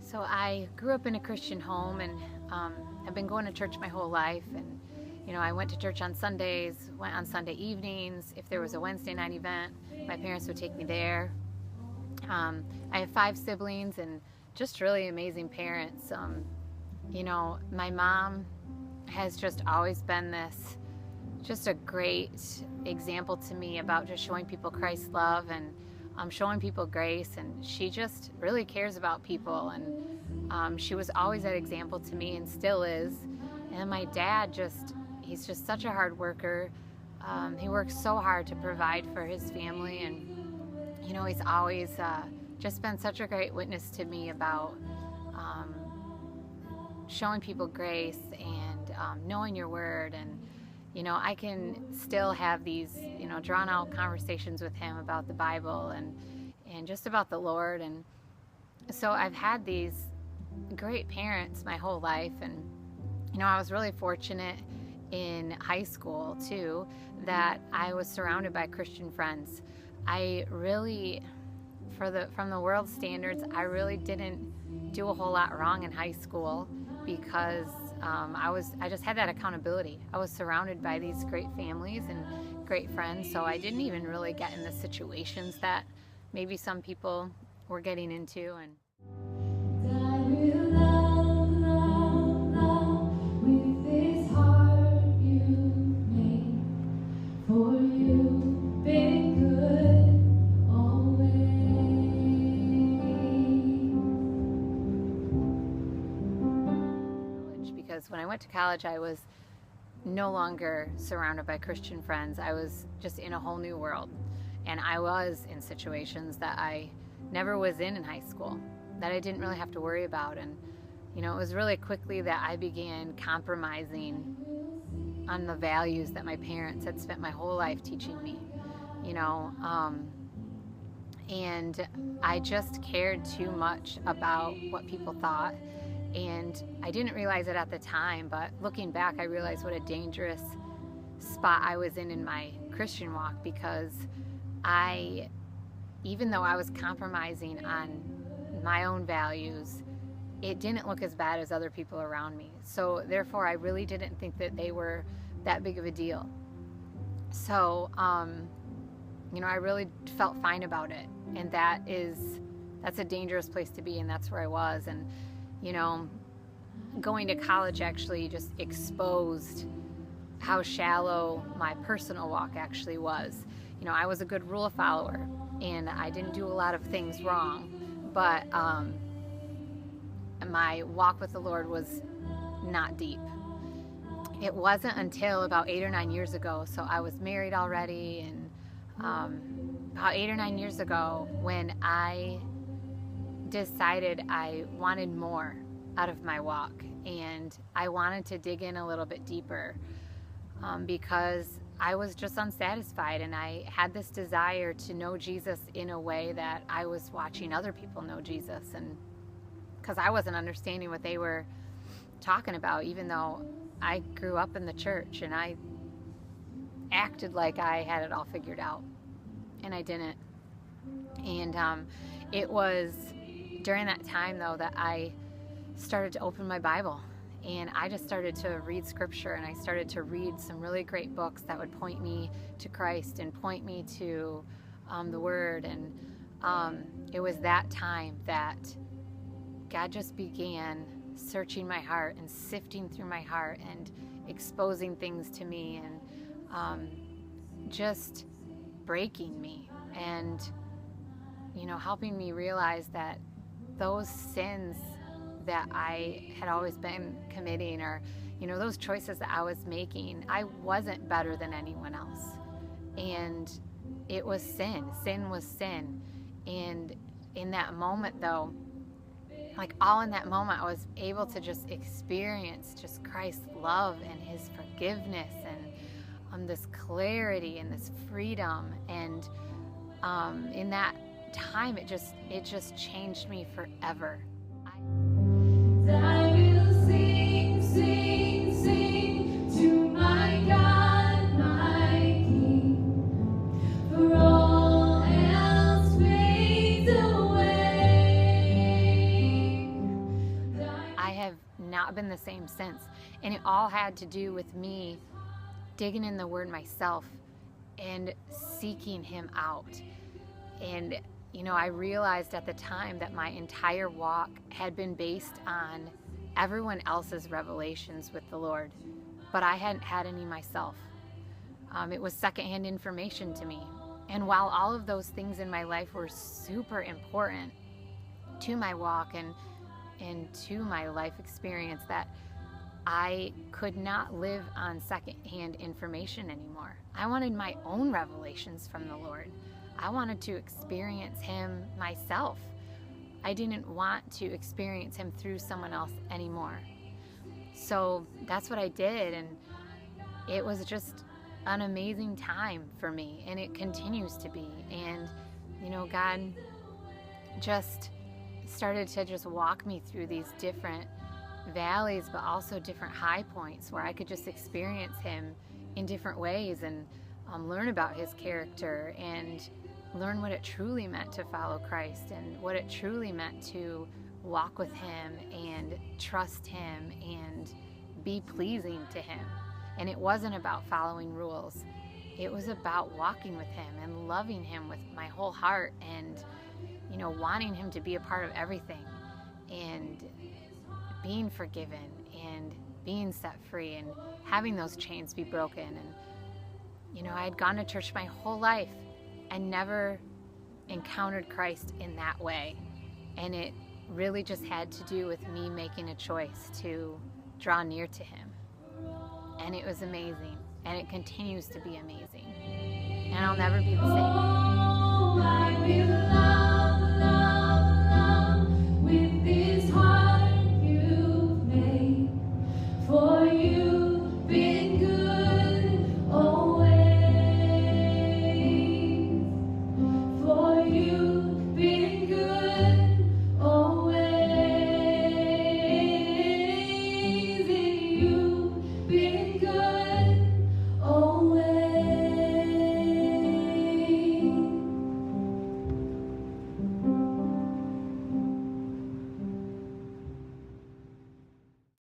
So I grew up in a Christian home, and I've been going to church my whole life. And I went to church on Sundays, went on Sunday evenings. If there was a Wednesday night event, my parents would take me there. I have 5 siblings and just really amazing parents. My mom has just always been just a great example to me about just showing people Christ's love and showing people grace, and she just really cares about people, and she was always that example to me and still is. And my dad, he's just such a hard worker. He works so hard to provide for his family, and he's always just been such a great witness to me about showing people grace and knowing your word. And I can still have these, drawn out conversations with him about the Bible and just about the Lord. And so I've had these great parents my whole life. And, I was really fortunate in high school too, that I was surrounded by Christian friends. I really, from the world standards, I really didn't do a whole lot wrong in high school because I just had that accountability. I was surrounded by these great families and great friends, so I didn't even really get in the situations that maybe some people were getting into. And because when I went to college, I was no longer surrounded by Christian friends. I was just in a whole new world. And I was in situations that I never was in high school, that I didn't really have to worry about. And, it was really quickly that I began compromising on the values that my parents had spent my whole life teaching me, and I just cared too much about what people thought. And I didn't realize it at the time, but looking back, I realized what a dangerous spot I was in my Christian walk, because even though I was compromising on my own values, it didn't look as bad as other people around me. So therefore, I really didn't think that they were that big of a deal. So, I really felt fine about it. And that's a dangerous place to be, and that's where I was. And going to college actually just exposed how shallow my personal walk actually was. I was a good rule follower, and I didn't do a lot of things wrong, but my walk with the Lord was not deep. It wasn't until about 8 or 9 years ago, so I was married already, and about 8 or 9 years ago, when I decided I wanted more out of my walk, and I wanted to dig in a little bit deeper, because I was just unsatisfied, and I had this desire to know Jesus in a way that I was watching other people know Jesus, and because I wasn't understanding what they were talking about, even though I grew up in the church and I acted like I had it all figured out, and I didn't. And it was during that time, though, that I started to open my Bible, and I just started to read scripture, and I started to read some really great books that would point me to Christ and point me to the Word. And it was that time that God just began searching my heart and sifting through my heart and exposing things to me, and just breaking me, and helping me realize that those sins that I had always been committing, or those choices that I was making, I wasn't better than anyone else. And it was sin. Sin was sin. And in that moment, though, like all in that moment, I was able to just experience just Christ's love and his forgiveness and this clarity and this freedom. And in that time, it just changed me forever. I will sing, sing, sing to my God, my King, for all else fades away. I have not been the same since, and it all had to do with me digging in the Word myself and seeking him out. And I realized at the time that my entire walk had been based on everyone else's revelations with the Lord, but I hadn't had any myself. It was secondhand information to me. And while all of those things in my life were super important to my walk and to my life experience, that I could not live on secondhand information anymore. I wanted my own revelations from the Lord. I wanted to experience him myself. I didn't want to experience him through someone else anymore. So that's what I did, and it was just an amazing time for me, and it continues to be. And God just started to just walk me through these different valleys, but also different high points where I could just experience him in different ways and learn about his character and learn what it truly meant to follow Christ and what it truly meant to walk with him and trust him and be pleasing to him. And it wasn't about following rules. It was about walking with him and loving him with my whole heart and wanting him to be a part of everything and being forgiven and being set free and having those chains be broken. And I had gone to church my whole life and never encountered Christ in that way. And it really just had to do with me making a choice to draw near to him. And it was amazing. And it continues to be amazing. And I'll never be the same. Oh, I will love